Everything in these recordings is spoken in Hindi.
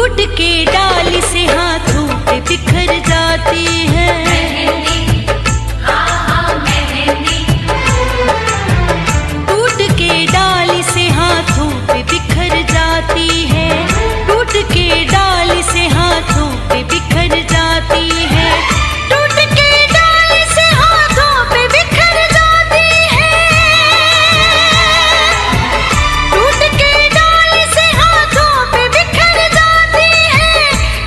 टूट के डाली से हाथों पे बिखर जाती है। मेहंदी, हाँ हाँ मेहंदी। टूट के डाली से हाथों पे बिखर जाती है। टूट के डाली से हाथों पे बिखर जाती है। टूट के डाली से हाथों पे बिखर जाती है। टूट के डाली से हाथों पे बिखर जाती है।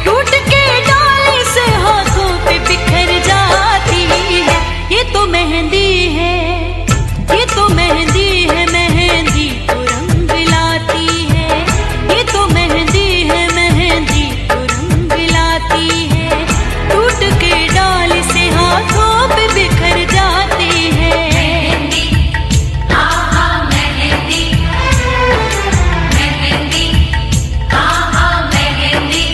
टूट के डाली से हाथों पे बिखर जाती है। ये तो मेहंदी है, ये तो मेहंदी है, मेहंदी तो रंग लाती है। ये तो मेहंदी है, मेहंदी तो रंग लाती है। टूट के डाली से हाथों पे बिखर जाती है। मेहंदी, हाँ हाँ मेहंदी। मेहंदी, हाँ हाँ मेहंदी।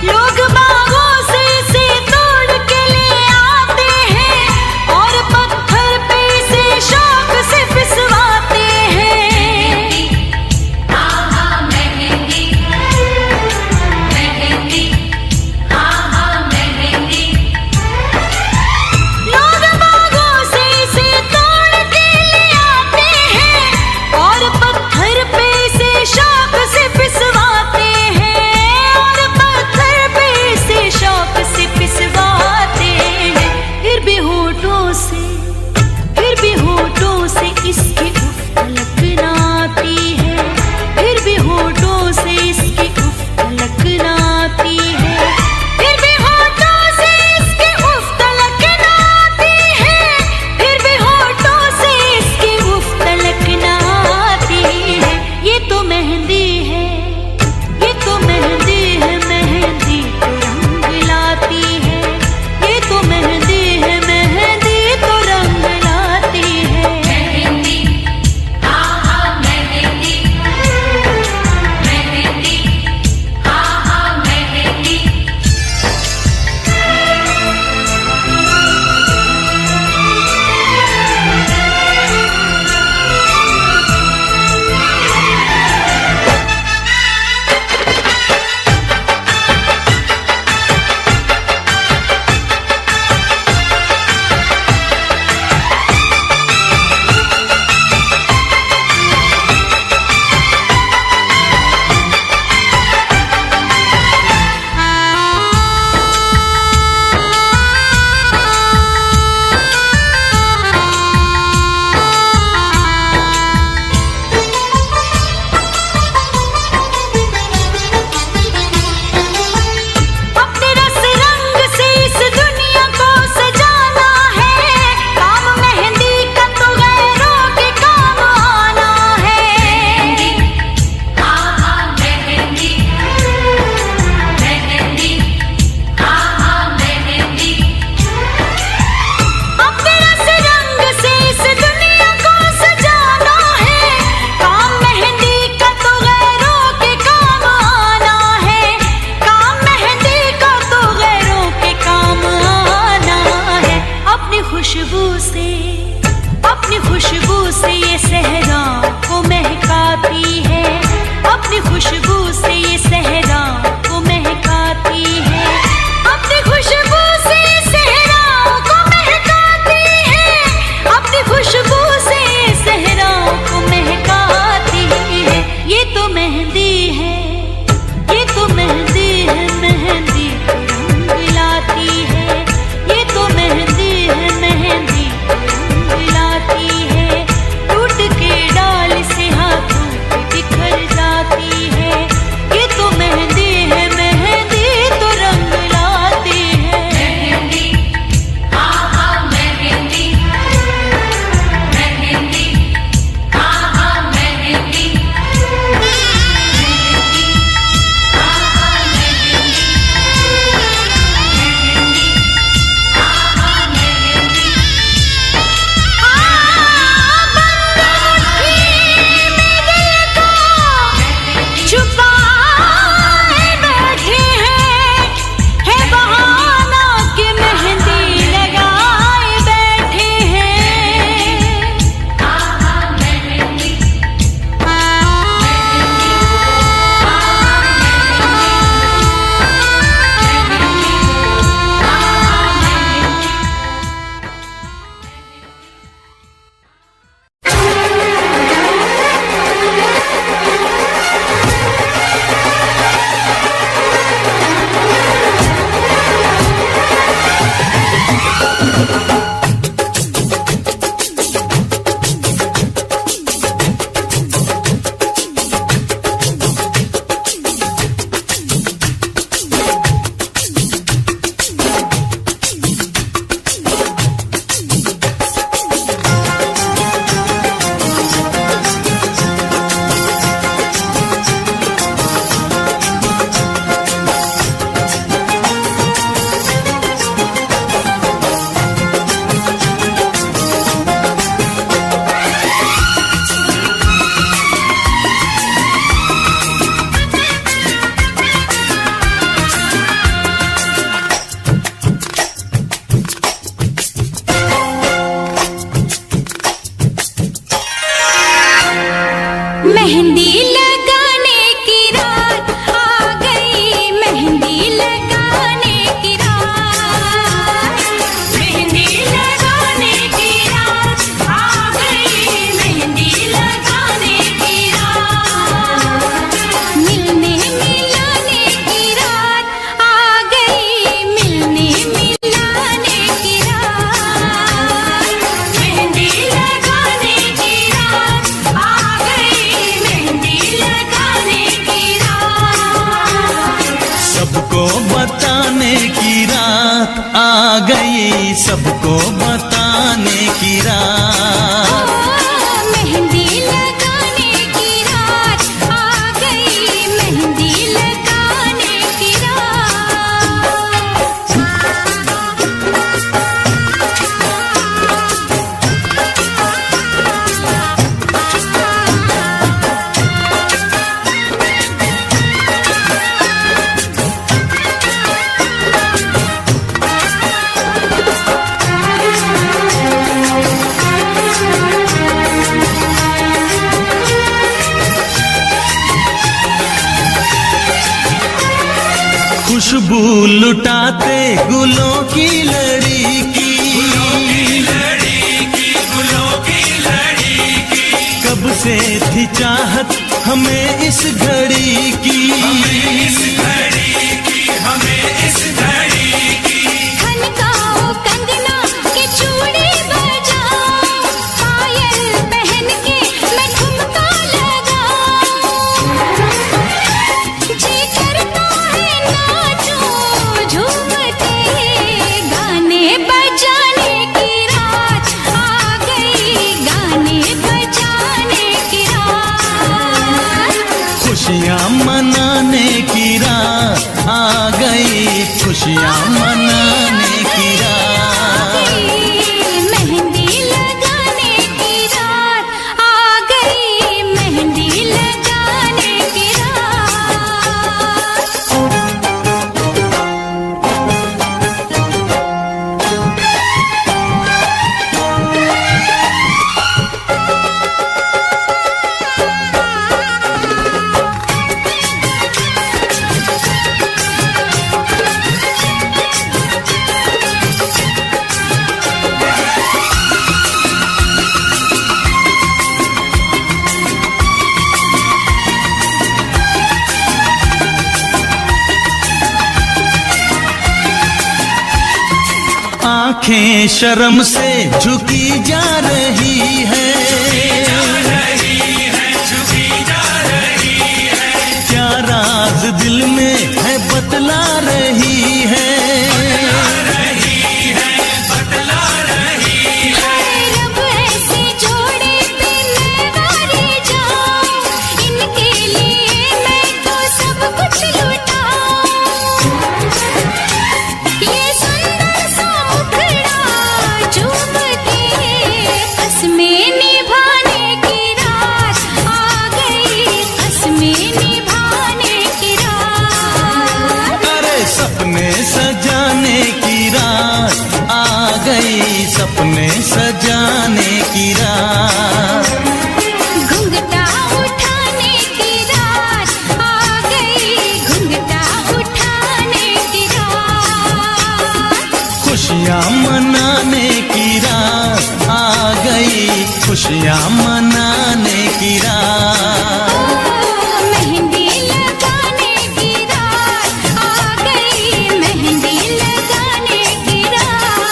लोग बागों से इसे तोड़ के ले आते हैं और पत्थर पे इसे शौक से पिसवाते हैं। हाँ हाँ मेहंदी। मेहंदी, हाँ हाँ मेहंदी। लोग बागों से इसे तोड़ के ले आते हैं और पत्थर पे इसे शौक से पिसवाते हैं। और पत्थर पे इसे शौक से पिसवाते हैं। फिर भी होठों से, फिर भी होठों से इसकी उफ तलक ना आती है। फिर भी होठों से इसकी उफ तलक ना आती है। फिर भी होठों से इसकी उफ तलक ना आती है। फिर भी होठों से इसकी उफ तलक ना आती है। ये तो मेहंदी है, ये तो मेहंदी है, मेहंदी तो रंग लाती है। ये तो मेहंदी है, मेहंदी तो रंग लाती है। मेहंदी, हाँ हाँ मेहंदी। मेहंदी, हाँ हाँ मेहंदी। अपने रस रंग से इस दुनिया को सजाना है। काम मेहंदी का तो गैरों के काम आना है। हाँ हाँ मेहंदी। मेहंदी, हाँ हाँ मेहंदी। अपने रस रंग से इस दुनिया को सजाना है। काम मेहंदी का तो गैरों के काम आना है। काम मेहंदी का तो गैरों के काम आना है। अपनी खुशबू से, अपनी खुशबू से ये सहरा को महकाती है। अपनी खुशबू से ये सहरा को महकाती है। अपनी खुशबू से ये सहरा को महकाती है। अपनी खुशबू से ये सहरा को महकाती है। ये तो मेहंदी है, ये तो मेहंदी है, मेहंदी तो रंग लाती है। ये तो मेहंदी है, मेहंदी सबको बताने की रात। मेहंदी लगाने की रात आ गई, मेहंदी लगाने की रात। खुशबू लुटाते गुलों की लड़ी की, कब से थी चाहत हमें इस घड़ी की, खनकाओ कंगना के चूड़ी बजाओ, पायल पहन के मैं ठुमका लगाऊं। जी करता है नाचूं झूम के, गाने बजाने की रात आ गई, गाने बजाने की रात। खुशियाँ मनाने की रात आ गई, खुशियाँ मनाने की रात। मेहंदी लगाने की रात आ गई, मेहंदी लगाने की रात। आंखें शर्म से झुकी जा रही है, क्या राज दिल में है बतला रही है। रब ऐसे जोड़े पे मैं वारी जाऊं, इनके लिए मैं तो सब कुछ लुटाऊं। ये सुंदर सा मुखड़ा चूम के, कसमें निभाने की रात आ गई, कसमें निभाने की रात। अरे सपने सजाने की रात आ गई, सपने सजाने की रात। घुंघटा उठाने की रात आ गई, घुंघटा उठाने की रात। खुशियाँ मनाने की रात आ गई, खुशियाँ मनाने की रात। मेहंदी लगाने की रात आ गई, मेहंदी लगाने की रात।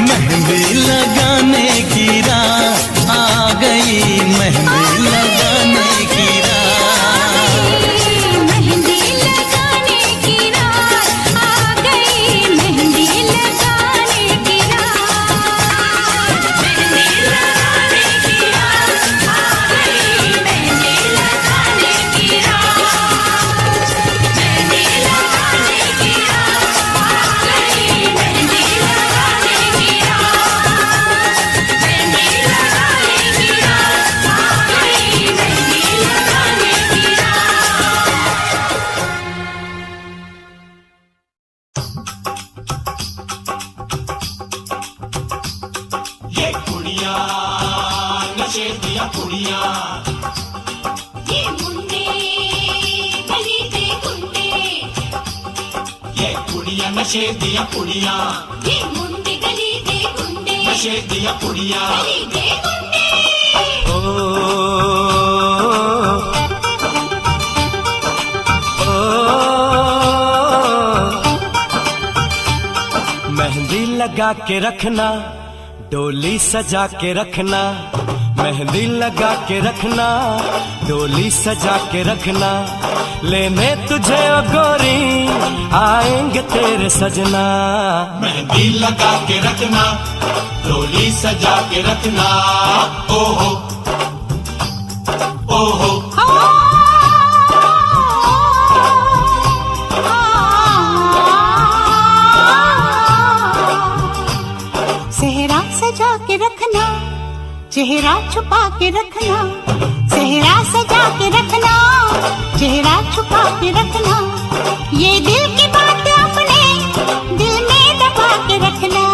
मेहंदी लगाने की रात आ गई, मेहंदी लगाने की रात। मेहंदी लगाने की रात आ गई, मेहंदी लगाने की रात। मेहंदी लगाने की रात आ गई, मेहंदी लगाने की रात। मेहंदी लगाने की रात आ गई, मेहंदी लगाने की रात। मेहंदी लगाने की रात आ गई, मेहंदी लगाने की रात। ये कुड़िया नशे दिया कुड़िया, ये मुंडे गली दे गुंडे, ये कुड़िया नशे दिया कुड़िया, ये मुंडे गली दे गुंडे, नशे दिया कुड़िया। गली दे गुंडे। ओ, ओ, मेहंदी लगा के रखना, डोली सजा के रखना, मेहंदी लगा के रखना, डोली सजा के रखना, लेने तुझे ओ गोरी आएंगे तेरे सजना। मेहंदी लगा के रखना, डोली सजा के रखना, ओहो ओहो। सेहरा सजा के रखना, चेहरा छुपा के रखना, सेहरा सजा के रखना, चेहरा छुपा के रखना, ये दिल की बात अपने दिल में दबा के रखना।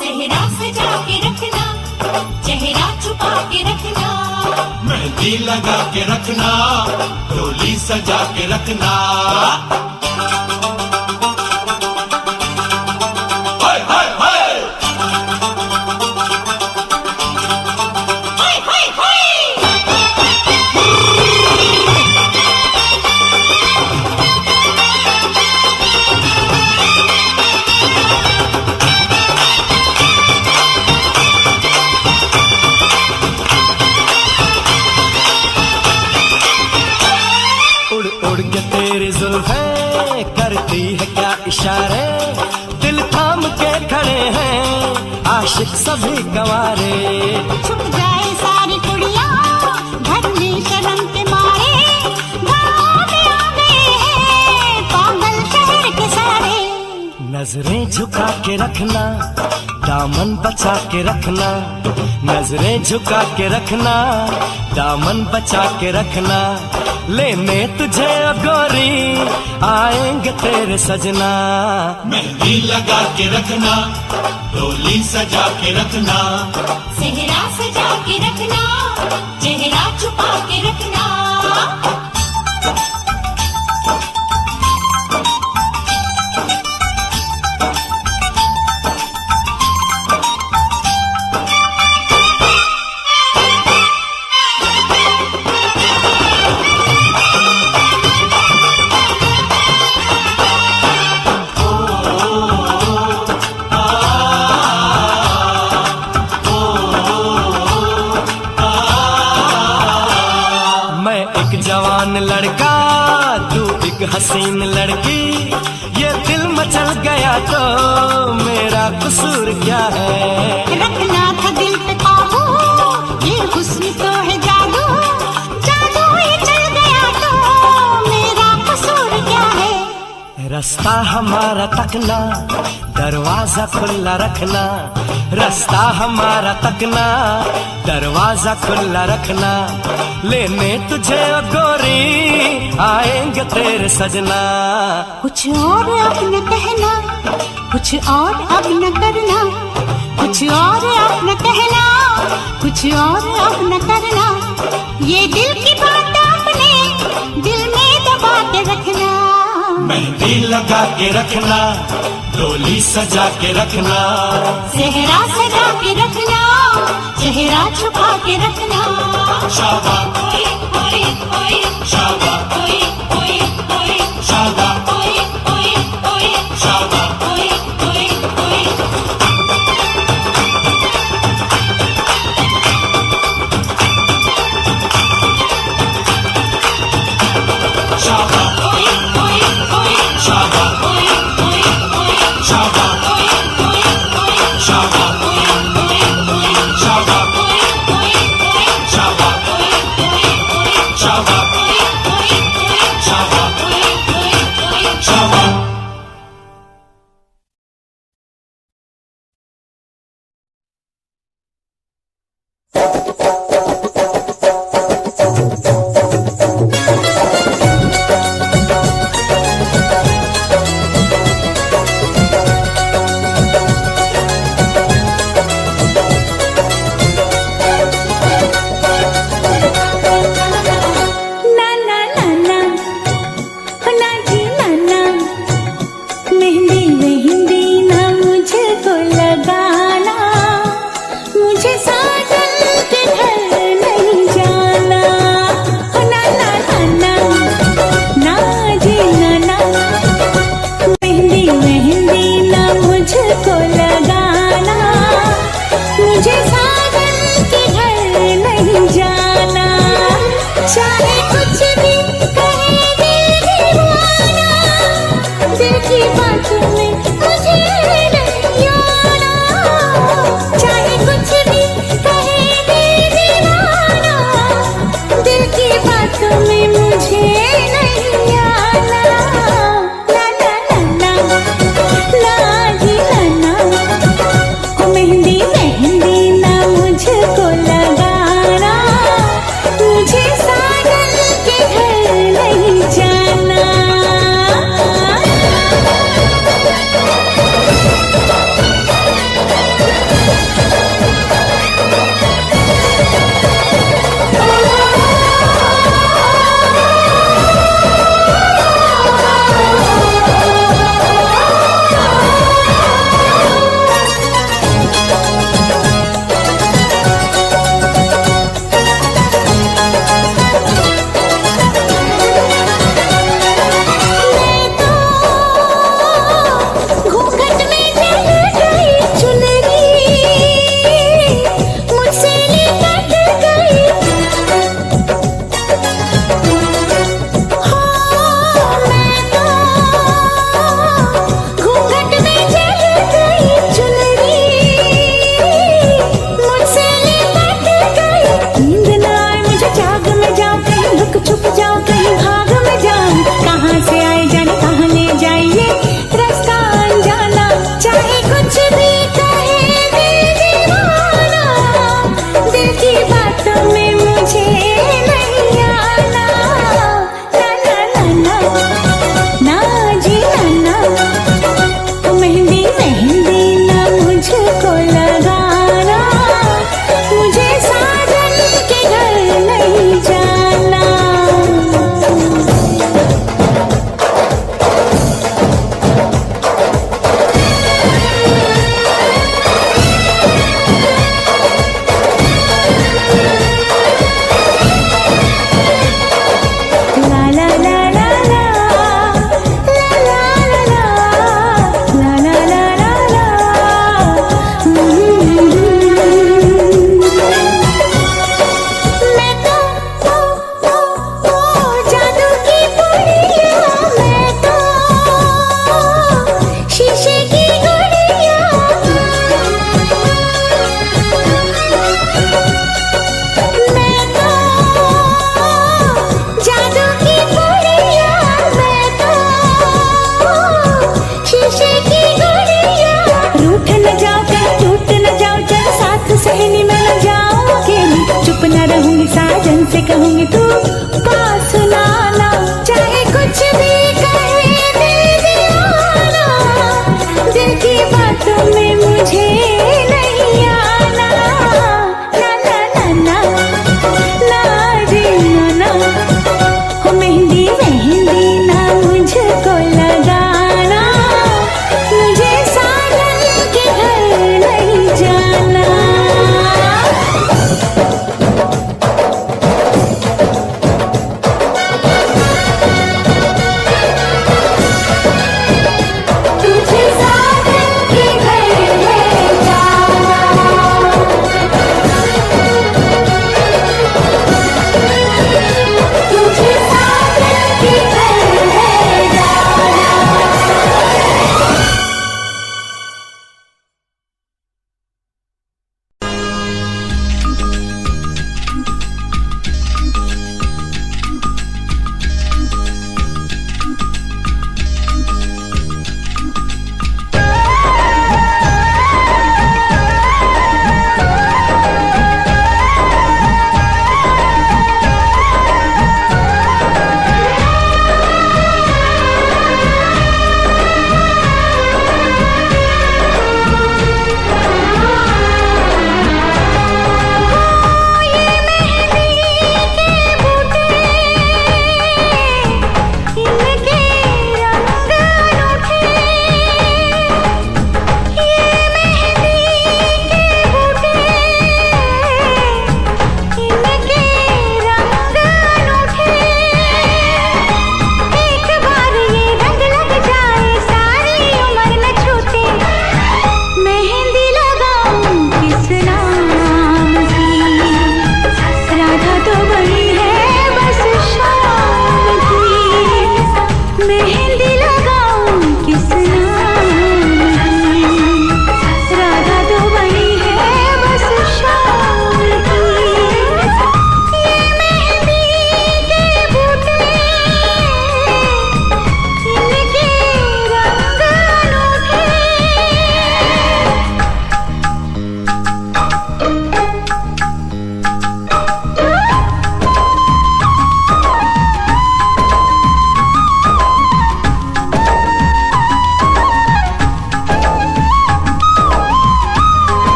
सेहरा सजा के रखना, चेहरा छुपा के रखना, मेहंदी लगा के रखना, डोली सजा के रखना। हाय हाय हाय उड़ उड़ के तेरी जुल्फें करती है क्या इशारे, दिल थाम के खड़े हैं आशिक सभी गवारे। छुप जाए सारी कुड़ियाँ घर में शर्म के मारे, गाँव में आ गए हैं पागल शहर के सारे। नजरें झुका के रखना, दामन बचा के रखना, नजरें झुका के रखना, दामन बचा के रखना, लेने तुझे ओ गोरी आएंगे तेरे सजना। मेहंदी लगा के रखना, डोली सजा के रखना, सेहरा सजा के रखना, चेहरा छुपा के रखना। मैं एक जवान लड़का, तू एक हसीन लड़की, ये दिल मचल गया तो मेरा कसूर क्या है। रखना था दिल पे काबू, ये हुस्न तो है जादू, जादू ही चल गया तो मेरा कसूर क्या है। रास्ता हमारा तकना, दरवाजा खुला रखना, रास्ता हमारा तकना, दरवाजा खुला रखना, लेने तुझे ओ गोरी आएंगे तेरे सजना। कुछ और अब न कहना, कुछ और अब न करना, कुछ और अब न कहना, कुछ और अब न करना, ये दिल की बात अपने दिल में दबा के रखना। मेहंदी लगा के रखना, डोली सजा के रखना, सेहरा सजा के रखना, चेहरा छुपा के रखना। शाबा ओए ओए ओए शाबा ओए ओए ओए शाबा ओए ओए ओए शाबा ओए ओए ओए। शाबा ओए ओए ओए शाबा ओए ओए ओए शाबा ओए ओए ओए शाबा ओए ओए ओए शाबा ओए ओए ओए शाबा ओए ओए ओए शाबा ओए ओए ओए।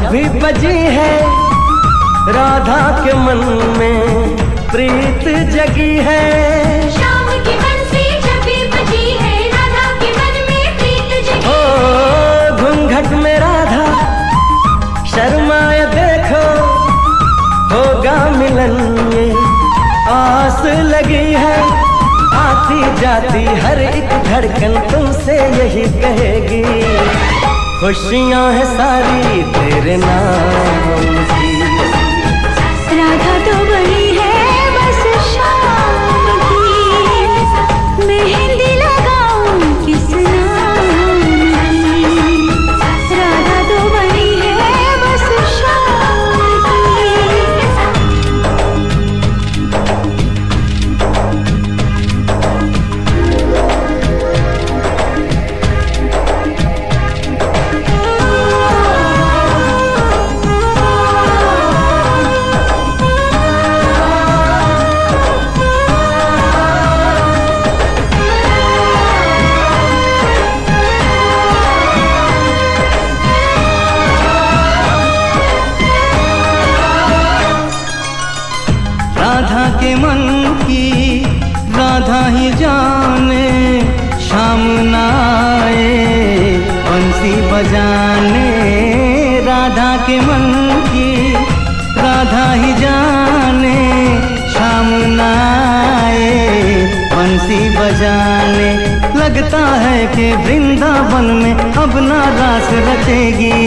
जब भी बजी है राधा के मन में प्रीत जगी है। श्याम की बंसी जब भी बजी है राधा के मन में प्रीत जगी। ओ घूंघट में राधा शर्माए देखो, होगा मिलन ये आस लगी है। आती जाती हर एक धड़कन तुमसे यही कहेगी, खुशियां हैं सारी तेरे नाम की। राधा तो बनी है बस शाम की, मेहंदी लगाऊं किस नाम की। राधा तो बनी है बस शाम की। राधा के मन की राधा ही जाने, शाम न आए बंसी बजाने। राधा के मन की राधा ही जाने, शाम न आए बंसी बजाने। लगता है कि वृंदावन में अब ना रास रचेगी,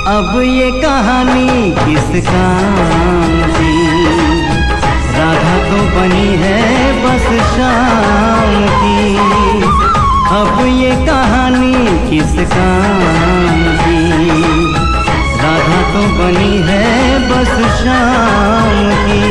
अब ये कहानी किस काम की। राधा तो बनी है बस शाम की, अब ये कहानी किस काम की। राधा तो बनी है बस शाम की।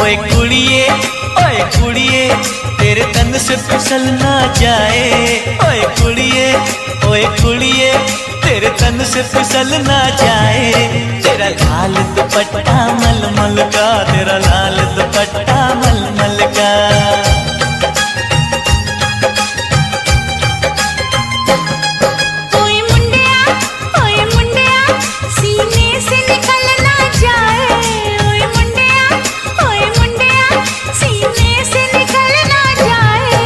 ओए कुड़िए तेरे तन से फिसल ना जाए। ओए कुड़िए तेरे तन से फिसल ना जाए। तेरा लाल दुपट्टा मलमल का, तेरा लाल दुपट्टा मलमल का। ओए मुंडिया सीने से निकल ना जाए। ओए मुंडिया सीने से निकल ना जाए।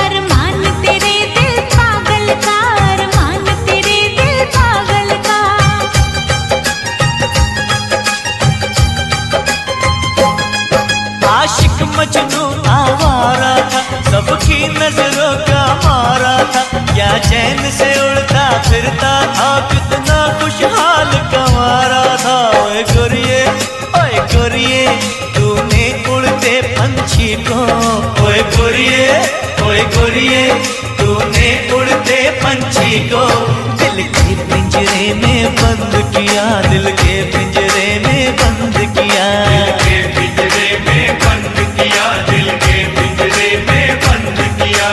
अरमान तेरे दिल पागल का, अरमान तेरे दिल पागल का। आशिक मजनू आवारा था, सबकी नजरों का मारा था। क्या चैन से उड़ता फिरता था, कितना खुशहाल कमारा था। ओए गोरिये तूने उड़ते पंछी को। ओए गोरिये तूने उड़ते पंछी को दिल के पिंजरे में बंद किया, दिल के पिंजरे में बंद किया। दिल के पिंजरे में बंद किया, दिल के पिंजरे में बंद किया।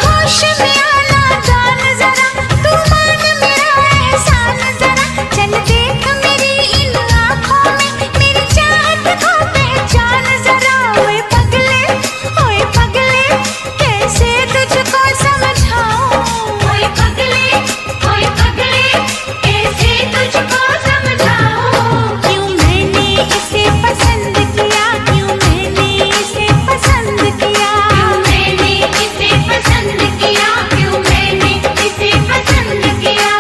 होश में आना जान जरा, तू मान मेरा एहसान जरा। चल देख मेरी इन आँखों में, मेरी चाहत को पहचान जरा। ओए पगले कैसे तुझको समझाऊं। ओए पगले कैसे तुझको समझाऊं। क्यों मैंने इसे पसंद किया, क्यों मैंने इसे पसंद किया। क्यों मैंने इसे पसंद किया, क्यों मैंने इसे पसंद किया।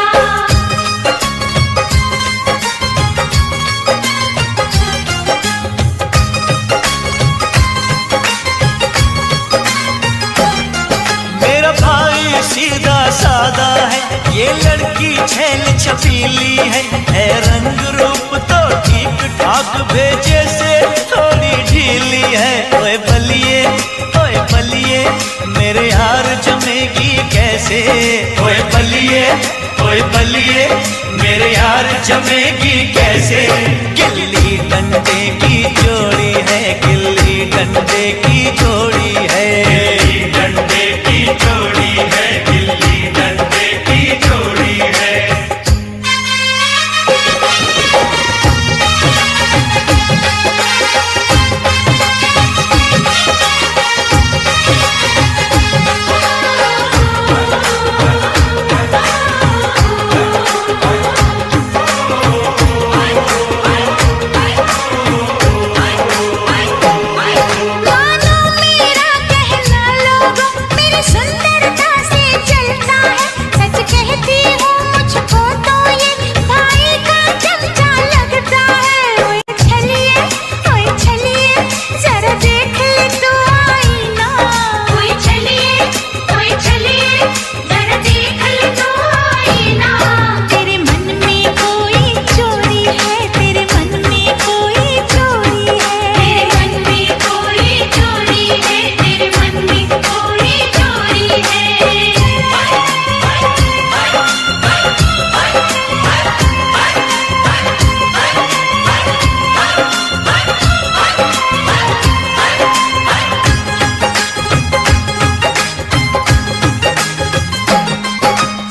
मेरा भाई सीधा सादा है, ये लड़की छैल छपीली है रंग रूप तो ठीक ठाक, भेजे से थोड़ी ढीली है। ओए बलिए मेरे यार जमेगी कैसे। ओए बलिए मेरे यार जमेगी कैसे। गिल्ली डंडे की जोड़ी है, गिल्ली डंडे की जोड़ी है। गिल्ली डंडे की जोड़ी है, गिल्ली डंडे की जोड़ी है। मानो मेरा कहना लोगों, मेरी सुंदरता से चलता है। सच कहती हूँ मुझको तो ये भाई का चमचा लगता है। ओए छलिए जरा देख ले तू आईना। ओए चलिए जरा देख ले तो आईना। तेरे मन में कोई चोरी है, तेरे मन में कोई चोरी है। तेरे मन में कोई चोरी है, तेरे मन में कोई चोरी है।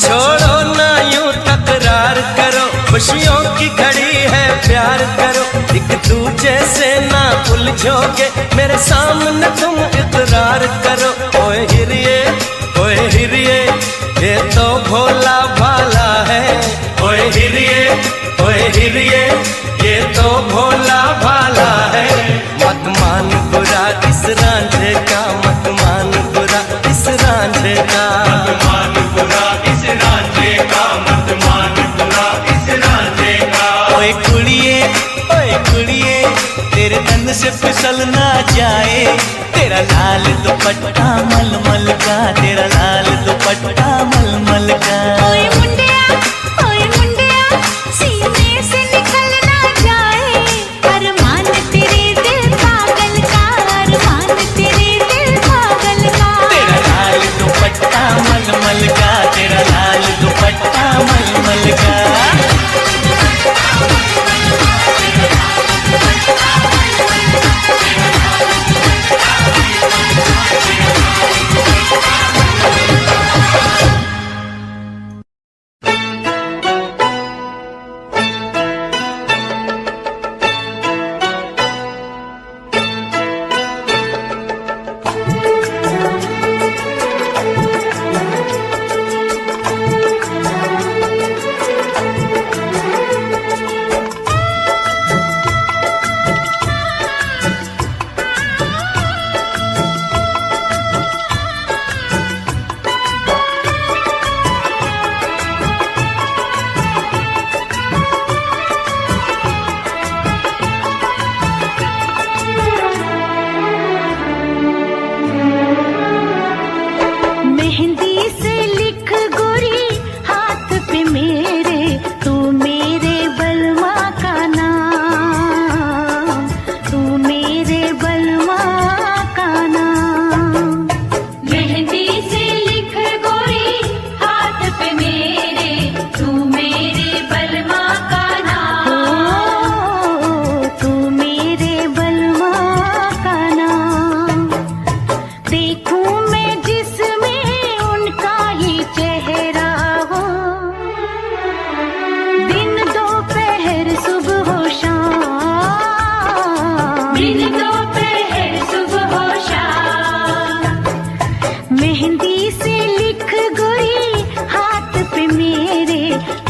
छोड़ो ना यूं तकरार करो, खुशियों की घड़ी है प्यार करो। एक दूजे से ना उलझोगे, मेरे सामने तुम इकरार करो। ओए हिरिये ये तो भोला भाला है। ओए हिरिये ये तो भोला भाला है। मत मान बुरा इस रांझे का, मत मान बुरा इस रांझे का। मत मान बुरा इस रांझे का, मत मान बुरा इस रांझे का। ओए कुड़िए तेरे तन से फिसल ना जाए। तेरा लाल दुपट्टा मलमल का, तेरा लाल दुपट्टा मलमल का। ओए मुंडिया सीने से निकल ना जाए। अरमान तेरे दिल पागल का, अरमान तेरे दिल पागल का। तेरा लाल दुपट्टा मलमल का, तेरा लाल दुपट्टा मलमल का।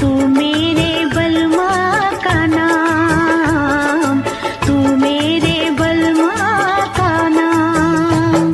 तू मेरे बलमा का नाम, तू मेरे बलमा का नाम।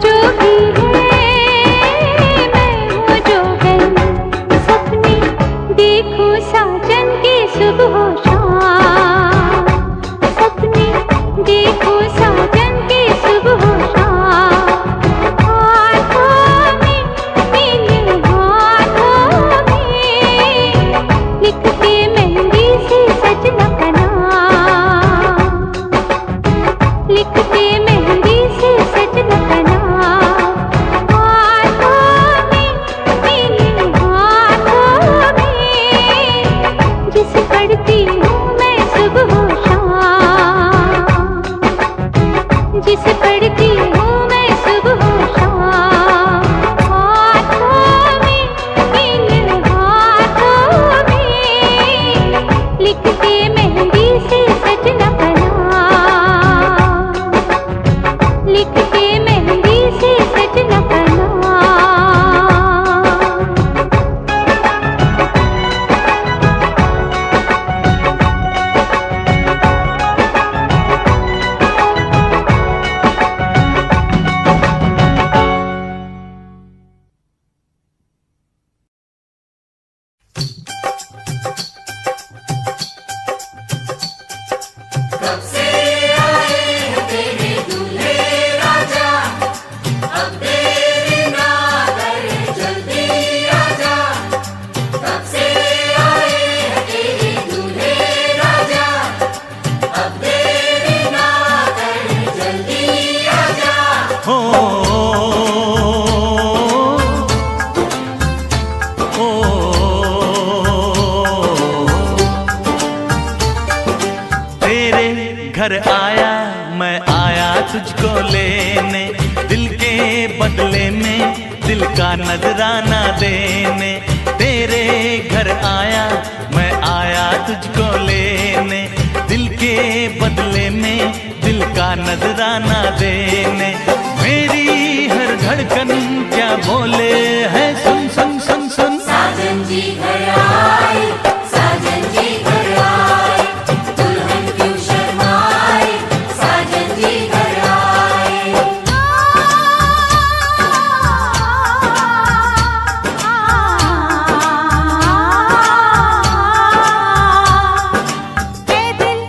जोगी है, मैं हूँ जोगन। सपने देखूं साजन की सुबह शाम, सपने देखूं साजन की सुबह शाम। हाथों में मेरे हाथों में लिख के मेहंदी से सजना का नाम, लिख के मेहंदी से सजना का नाम। हाथों में मेरे हाथों में जिसे पढ़ती हूँ मैं सुबह शाम, जिसे पढ़ती हूँ मैं सुबह शाम। हाथों में मेरे हाथों में लिख के मेहंदी से सजना का नाम, लिख के मेहंदी से सजना का नाम। घर आया मैं आया तुझको लेने, दिल के बदले में दिल का नजराना देने। तेरे घर आया मैं आया तुझको लेने, दिल के बदले में दिल का नजराना देने। मेरी हर धड़कन क्या बोले है सुन सुन सुन सुन। साजन जी घर आए, साजन जी घर आए, दुल्हन क्यों शर्माए, साजन जी घर आए। पैदल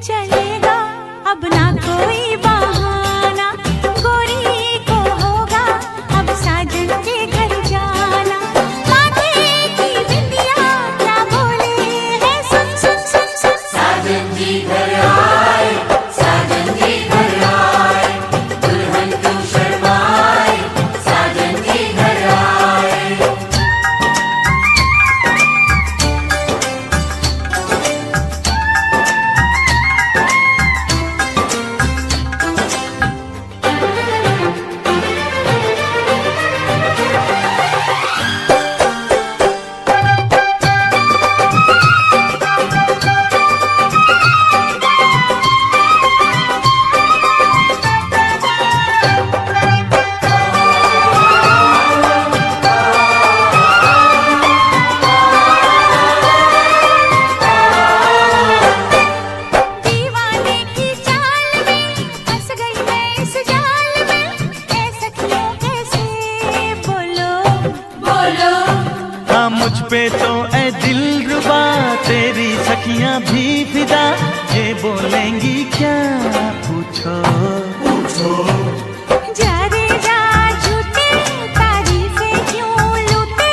चलेगा अब ना कोई बहाना, गोरी को होगा अब साजन के घर जाना। माथे की बिंदिया क्या बोले है सुन सुन सुन सुन। साजन जी घर आए, साजन जी घर आए, दुल्हन क्यों शर्माए, साजन जी घर आए। दीवाने की चाल में फंस गई मैं इस जाल में, ऐसा क्यों कैसे बोलो बोलो हाँ मुझ पे तो ऐ दिलरुबा तेरी सखियां भी फिदा, ये बोलेंगी क्या पूछो। जा रे जा झूठे तारीफें क्यों लूटे,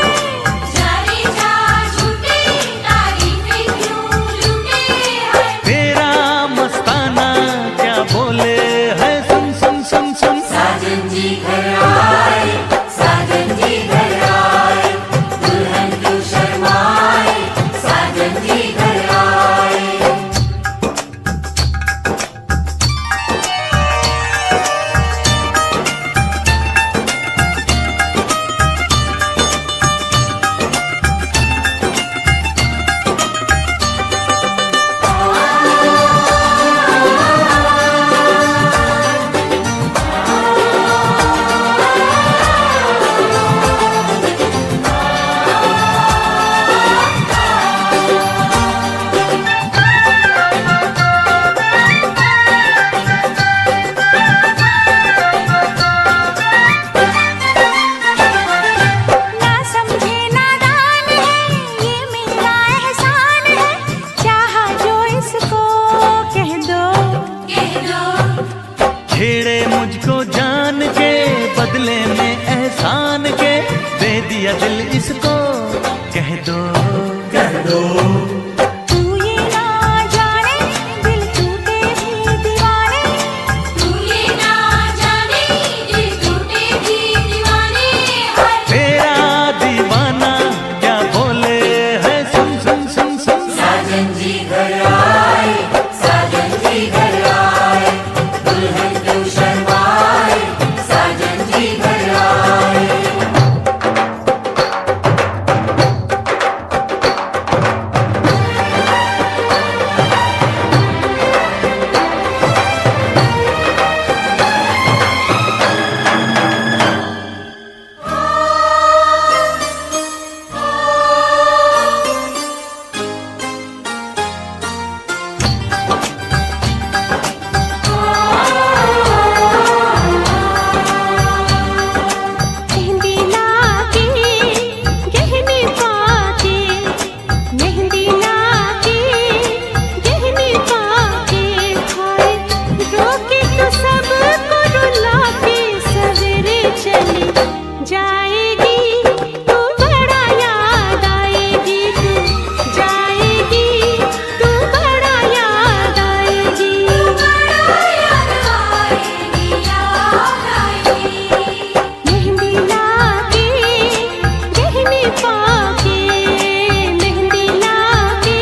जा रे जा झूठे तारीफें क्यों लूटे हैं। तेरा मस्ताना क्या बोले है सुन सुन सुन सुन। साजन जी घर आए, साजन जी घर आए, दुल्हन क्यों शर्माए, साजन जी घर आए। दिया दिल इसको कह दो, कह दो। तू ये ना जाने दिल टूटे भी दीवाने, तू ये ना जाने दिल टूटे भी दीवाने। तेरा दीवाना क्या बोले है, सुन सुन सुन सुन। साजन जी घर आए, साजन जी घर आए, दुल्हन क्यों शर्माए, साजन जी घर आए। मेहंदी लाके गहने पाके, मेहंदी लाके गहने पाके, हाय रोके तो सबको रुला के सवेरे चली जाएगी, तू बड़ा याद आएगी, तू जाएगी, तू बड़ा याद आएगी, बड़ा याद आएगी, याद आएगी। मेहंदी लाके गहने पाके, मेहंदी लाके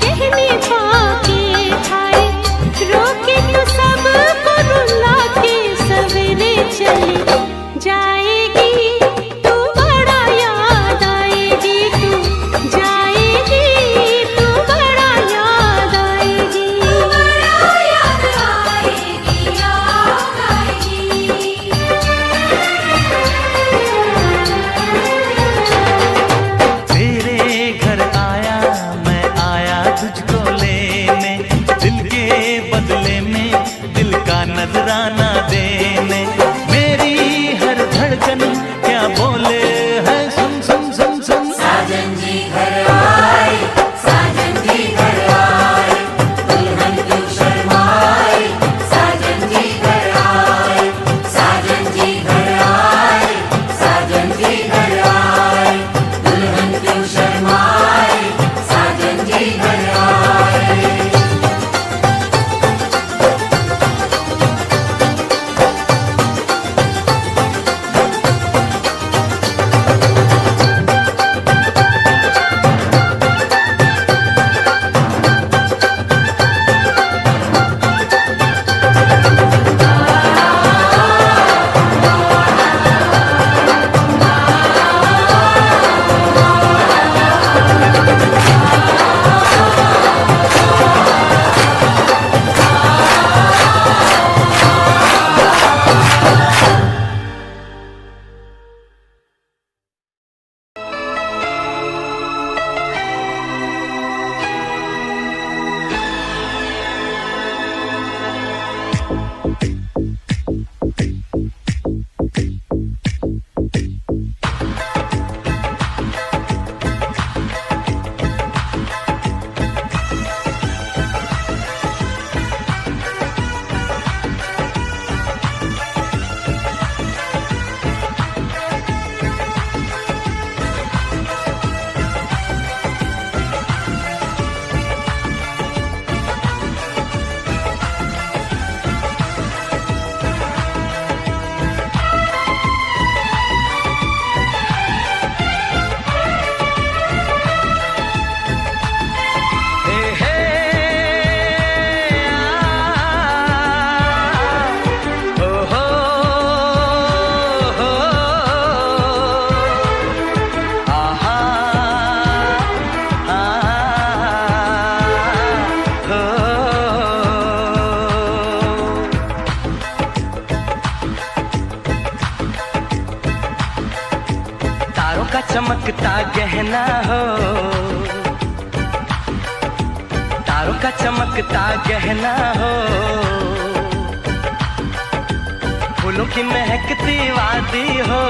गहने पाके, हाय रोके तो सबको रुला के सवेरे चली जाएगी, तू बड़ा याद आएगी, तू जाएगी, तू बड़ा याद आएगी, बड़ा याद आएगी, याद आएगी। तेरे घर आया मैं आया तुझको लेने, दिल के बदले में दिल का नजराना देने। मेरी हर धड़कन क्या बोले है, सुन सुन सुन सुन। साजन जी घर आए, साजन जी घर आए, दुल्हन क्यों शर्माए, साजन जी घर आए, साजन जी घर आए, साजन जी घर आए, दुल्हन क्यों शर्माए, साजन जी घर आए। चमकता गहना हो, तारों का चमकता गहना हो, फूलों की महकती वादी हो,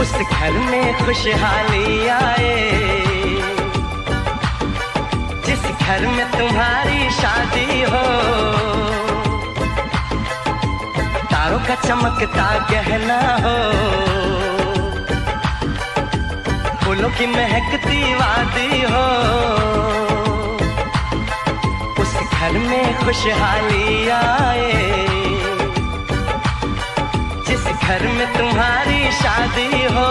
उस घर में खुशहाली आए जिस घर में तुम्हारी शादी हो। तारों का चमकता गहना हो, फूलों की महकती वादी हो, उस घर में खुशहाली आए, जिस घर में तुम्हारी शादी हो।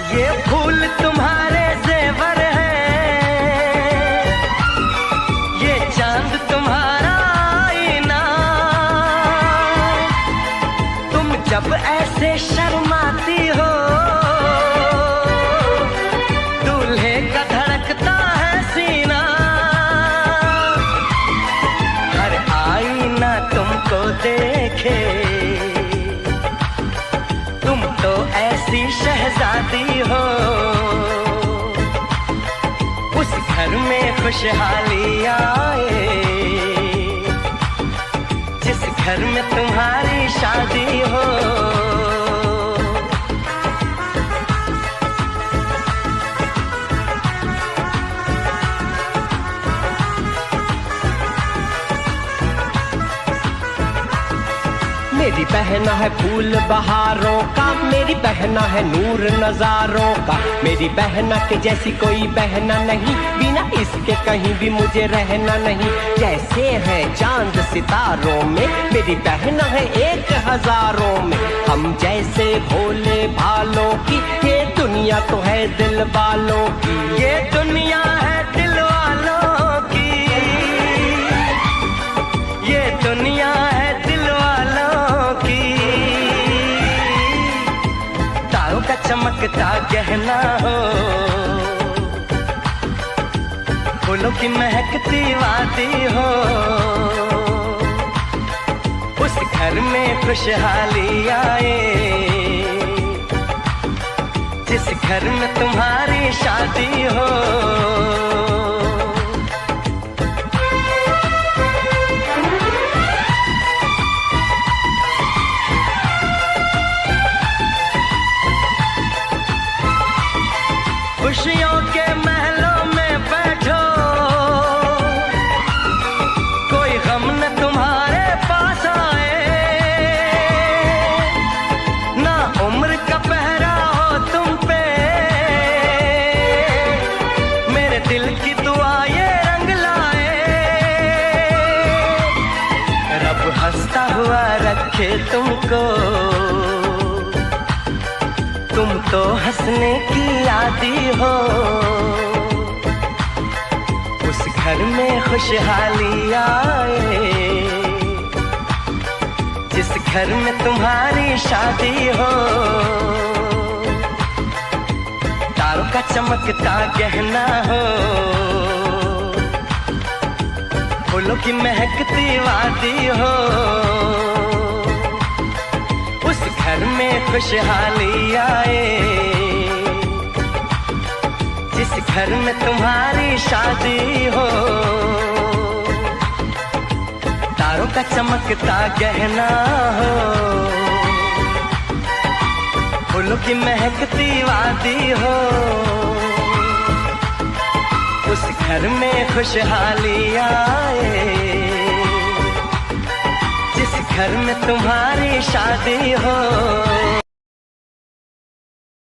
ये फूल तुम्हारे जेवर हैं, ये चांद तुम्हारा आईना, तुम जब ऐसे शर्माती हो, दूल्हे का धड़कता है सीना, हर आईना तुमको देखे, तुम तो ऐसी शहजादी हो, उस घर में खुशहाली आए, जिस घर में तुम्हारी शादी हो। मेरी बहना है फूल बहारों का, मेरी बहना है नूर नजारों का, मेरी बहना के जैसी कोई बहना नहीं, बिना इसके कहीं भी मुझे रहना नहीं। जैसे है चांद सितारों में, मेरी बहना है 1000 में, हम जैसे भोले भालों की, ये दुनिया तो है दिल वालों की, ये दुनिया है दिल वालों की, ये दुनिया है दिल वालों की। तारों का चमकता गहना हो, फूलों की महकती वादी हो, उस घर में खुशहाली आए, जिस घर में तुम्हारी शादी हो। खुशियों के महलों में बैठो, कोई गम न तुम्हारे पास आए, ना उम्र का पहरा हो तुम पे, मेरे दिल की दुआ ये रंग लाए, रब हंसता हुआ रखे तुमको, तुम तो हंसने की आदी हो, उस घर में खुशहाली आए, जिस घर में तुम्हारी शादी हो। तारों का चमकता गहना हो, फूलों की महकती वादी हो, उस घर में खुशहाली आए, जिस घर में तुम्हारी शादी हो। तारों का चमकता गहना हो, फूलों की महकती वादी हो, उस घर में खुशहाली आए, जिस घर में तुम्हारी शादी हो।